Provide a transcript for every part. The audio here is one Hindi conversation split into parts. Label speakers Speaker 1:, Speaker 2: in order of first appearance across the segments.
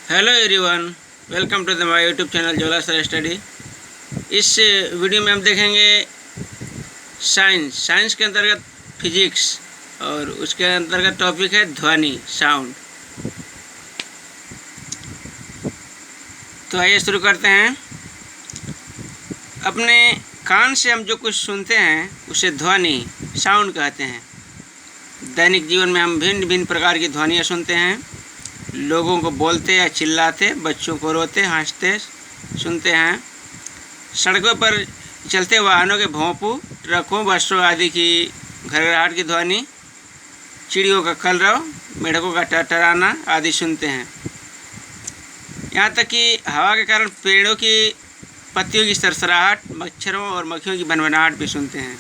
Speaker 1: Hello everyone, welcome to the my YouTube channel जोला सर स्टडी। इस वीडियो में हम देखेंगे साइंस के अंतर्गत फिजिक्स और उसके अंतर्गत टॉपिक है ध्वनि, साउंड। तो आइए शुरू करते हैं। अपने कान से हम जो कुछ सुनते हैं उसे ध्वनि, साउंड कहते हैं। दैनिक जीवन में हम भिन्न भिन्न प्रकार की ध्वनियाँ सुनते हैं। लोगों को बोलते या चिल्लाते, बच्चों को रोते हंसते सुनते हैं। सड़कों पर चलते वाहनों के भोंपू, ट्रकों, बसों आदि की घरघराहट की ध्वनि, चिड़ियों का कलरव, मेढकों का टरटराना आदि सुनते हैं। यहाँ तक कि हवा के कारण पेड़ों की पत्तियों की सरसराहट, मच्छरों और मक्खियों की भनभनाहट भी सुनते हैं।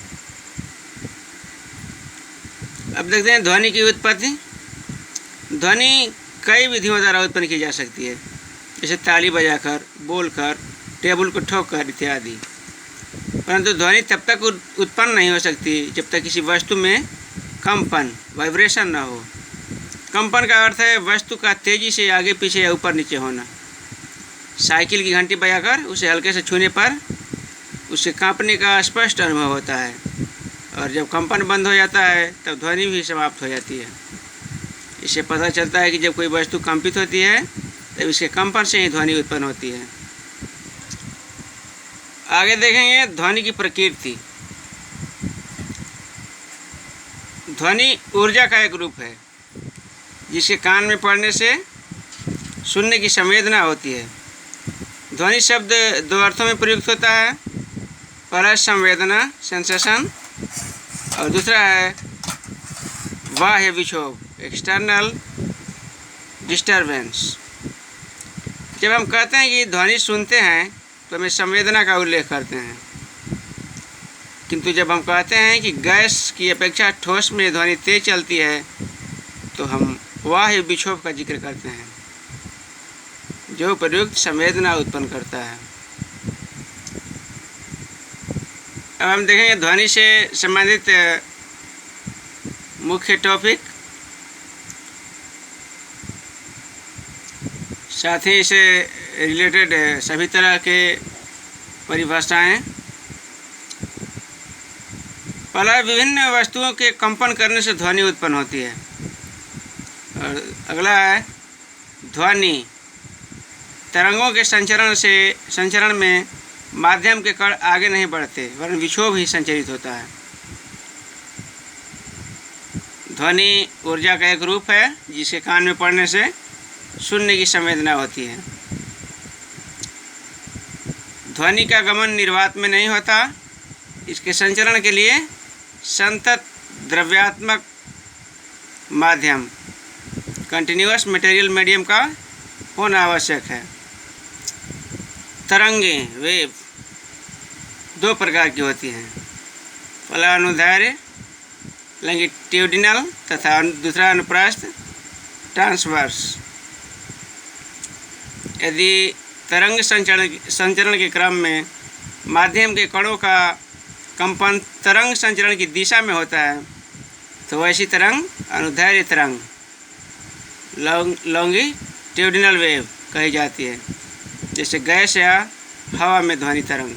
Speaker 1: अब देखते हैं ध्वनि की उत्पत्ति। ध्वनि कई विधियों द्वारा उत्पन्न की जा सकती है, जैसे ताली बजाकर, बोलकर, टेबल को ठोककर इत्यादि। परंतु ध्वनि तब तक उत्पन्न नहीं हो सकती जब तक किसी वस्तु में कंपन, वाइब्रेशन न हो। कंपन का अर्थ है वस्तु का तेजी से आगे पीछे या ऊपर नीचे होना। साइकिल की घंटी बजाकर उसे हल्के से छूने पर उसे कांपने का स्पष्ट अनुभव होता है, और जब कंपन बंद हो जाता है तब ध्वनि भी समाप्त हो जाती है। इससे पता चलता है कि जब कोई वस्तु कंपित होती है तब इसके कंपन से ही ध्वनि उत्पन्न होती है। आगे देखेंगे ध्वनि की प्रकृति। ध्वनि ऊर्जा का एक रूप है जिसके कान में पड़ने से सुनने की संवेदना होती है। ध्वनि शब्द दो अर्थों में प्रयुक्त होता है। पहला संवेदना, सेंसेशन, और दूसरा है बाह्य विक्षोभ, एक्सटर्नल डिस्टर्बेंस। जब हम कहते हैं कि ध्वनि सुनते हैं तो हमें संवेदना का उल्लेख करते हैं, किंतु जब हम कहते हैं कि गैस की अपेक्षा ठोस में ध्वनि तेज चलती है तो हम बाह्य विक्षोभ का जिक्र करते हैं, जो प्रयुक्त संवेदना उत्पन्न करता है। अब हम देखेंगे ध्वनि से संबंधित मुख्य टॉपिक, साथ ही इसे रिलेटेड सभी तरह के परिभाषाएं। पहला, विभिन्न वस्तुओं के कंपन करने से ध्वनि उत्पन्न होती है। और अगला है ध्वनि तरंगों के संचरण में माध्यम के कण आगे नहीं बढ़ते वरन विक्षोभ ही संचरित होता है। ध्वनि ऊर्जा का एक रूप है जिसके कान में पड़ने से सुनने की संवेदना होती है। ध्वनि का गमन निर्वात में नहीं होता। इसके संचरण के लिए संतत द्रव्यात्मक माध्यम, कंटिन्यूअस मटेरियल मीडियम का होना आवश्यक है। तरंगें, वेव, दो प्रकार की होती हैं। पहला अनुदैर्ध्य लॉन्गिट्यूडिनल तथा दूसरा अनुप्रस्थ ट्रांसवर्स। यदि तरंग संचरण के क्रम में माध्यम के कणों का कंपन तरंग संचरण की दिशा में होता है तो वैसी तरंग अनुदैर्ध्य तरंग, लॉन्गिट्यूडिनल वेव कही जाती है, जैसे गैस या हवा में ध्वनि तरंग।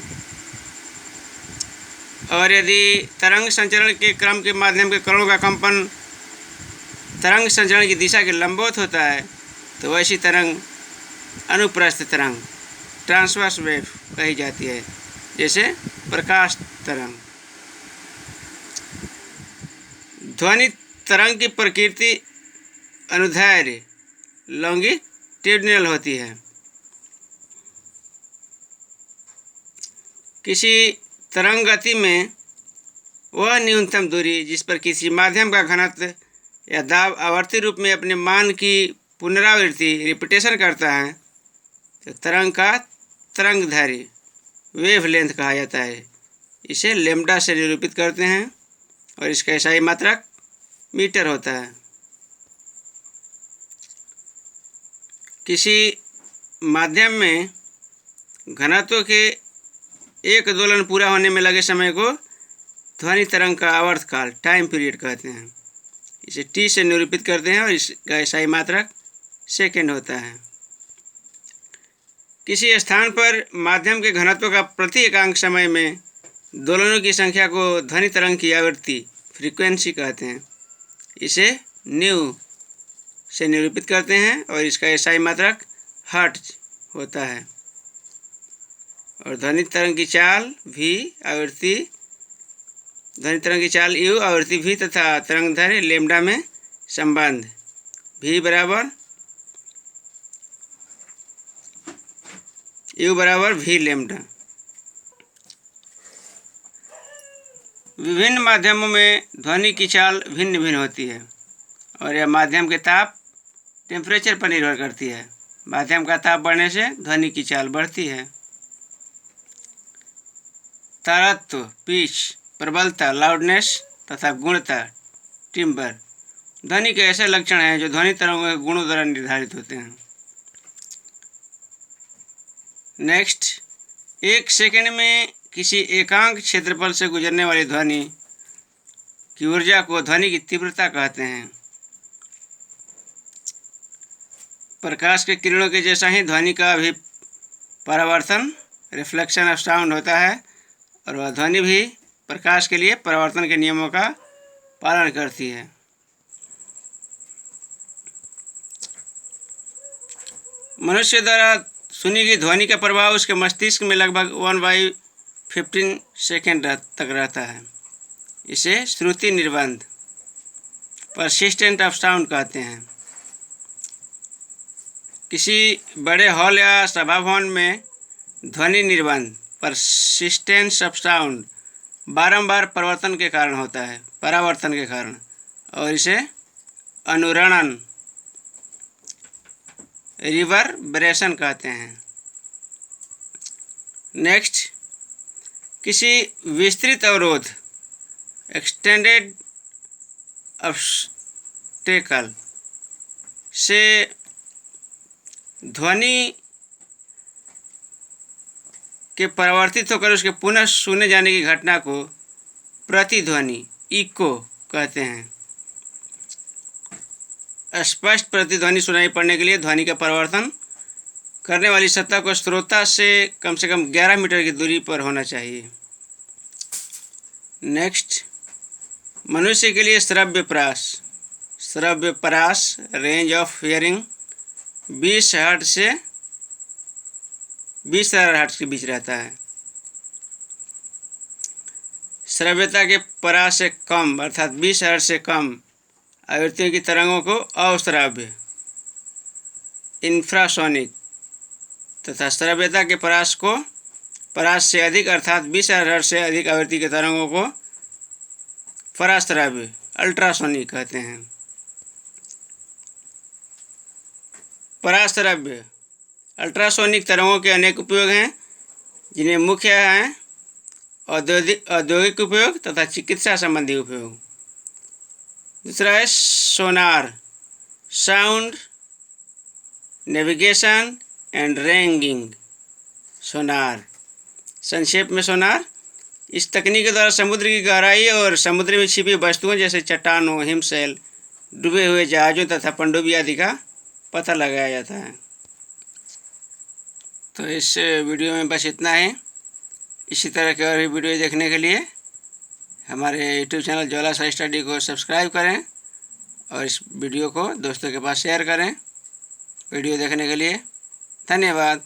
Speaker 1: और यदि तरंग संचरण के क्रम के माध्यम के कणों का कंपन तरंग संचरण की दिशा के लंबवत होता है तो वैसी तरंग अनुप्रस्थ तरंग, ट्रांसवर्स वेव कही जाती है, जैसे प्रकाश तरंग। ध्वनि तरंग की प्रकृति अनुदैर्ध्य लॉन्गिट्यूडिनल होती है। किसी तरंग गति में वह न्यूनतम दूरी जिस पर किसी माध्यम का घनत्व या दाब आवर्ती रूप में अपने मान की पुनरावृत्ति, रिपीटेशन करता है तो तरंग का तरंगदैर्ध्य, वेव लेंथ कहा जाता है। इसे लैम्ब्डा से निरूपित करते हैं और इसका SI मात्रक मीटर होता है। किसी माध्यम में घनत्व के एक दोलन पूरा होने में लगे समय को ध्वनि तरंग का आवर्तकाल, टाइम पीरियड कहते हैं। इसे T से निरूपित करते हैं और इसका SI मात्रक सेकेंड होता है। किसी स्थान पर माध्यम के घनत्व का प्रति एकांक समय में दोलनों की संख्या को ध्वनि तरंग की आवृत्ति फ्रीक्वेंसी कहते हैं। इसे न्यू से निरूपित करते हैं और इसका एसआई मात्रक हर्ट्ज होता है। और ध्वनि तरंग की चाल भी, आवृत्ति, ध्वनि तरंग की चाल यू, आवृत्ति भी तथा तरंगदैर्घ्य लैम्ब्डा में संबंध भी बराबर यू बराबर भी लैम्ब्डा। विभिन्न माध्यमों में ध्वनि की चाल भिन्न भिन्न होती है और यह माध्यम के ताप टेम्परेचर पर निर्भर करती है। माध्यम का ताप बढ़ने से ध्वनि की चाल बढ़ती है। तारत्व, पिच, प्रबलता, लाउडनेस तथा गुणता, टिम्बर ध्वनि के ऐसे लक्षण हैं जो ध्वनि तरंगों के गुणों द्वारा निर्धारित होते हैं। नेक्स्ट, एक सेकंड में किसी एकांक क्षेत्रफल से गुजरने वाली ध्वनि की ऊर्जा को ध्वनि की तीव्रता कहते हैं। प्रकाश के किरणों के जैसा ही ध्वनि का भी परावर्तन, रिफ्लेक्शन ऑफ साउंड होता है और वह ध्वनि भी प्रकाश के लिए परावर्तन के नियमों का पालन करती है। मनुष्य द्वारा सुनी गई ध्वनि का प्रभाव उसके मस्तिष्क में लगभग 1/15 सेकेंड तक रहता है। इसे श्रुति निर्बंध, परसिस्टेंट ऑफ साउंड कहते हैं। किसी बड़े हॉल या सभा भवन में ध्वनि निर्बंध, परसिस्टेंस ऑफ साउंड, बारंबार परावर्तन के कारण, और इसे अनुरणन, रिवर्बरेशन कहते हैं। नेक्स्ट, किसी विस्तृत अवरोध, एक्सटेंडेड ऑब्स्टेकल से ध्वनि के परावर्तित होकर उसके पुनः सुने जाने की घटना को प्रतिध्वनि, इको कहते हैं। स्पष्ट प्रतिध्वनि सुनाई पड़ने के लिए ध्वनि का परावर्तन करने वाली सतह को श्रोता से कम 11 मीटर की दूरी पर होना चाहिए। नेक्स्ट, मनुष्य के लिए श्रव्य परास रेंज ऑफ हियरिंग 20 हर्ट्ज से 20,000 हर्ट्ज के बीच रहता है। श्रव्यता के परास से कम अर्थात 20 हर्ट्ज से कम आवृत्तियों की तरंगों को अश्राव्य, इंफ्रासोनिक तथा श्रव्यता के परास से अधिक अर्थात 20,000 हर्ट्ज से अधिक आवृत्ति के तरंगों को पराश्रव्य, अल्ट्रासोनिक कहते हैं। पराश्रव्य, अल्ट्रासोनिक तरंगों के अनेक उपयोग हैं, जिनमें मुख्य हैं औद्योगिक उपयोग तथा चिकित्सा संबंधी उपयोग। दूसरा है सोनार, साउंड नेविगेशन एंड रैंगिंग। सोनार, संक्षेप में सोनार इस तकनीक के द्वारा समुद्र की गहराई और समुद्र में छिपी वस्तुओं जैसे चट्टानों, हिमशैल, डूबे हुए जहाज़ों तथा पनडुब्बी आदि का पता लगाया जाता है। तो इस वीडियो में बस इतना ही। इसी तरह के और भी वीडियो देखने के लिए हमारे YouTube चैनल ज्वाला साई स्टडी को सब्सक्राइब करें और इस वीडियो को दोस्तों के पास शेयर करें। वीडियो देखने के लिए धन्यवाद।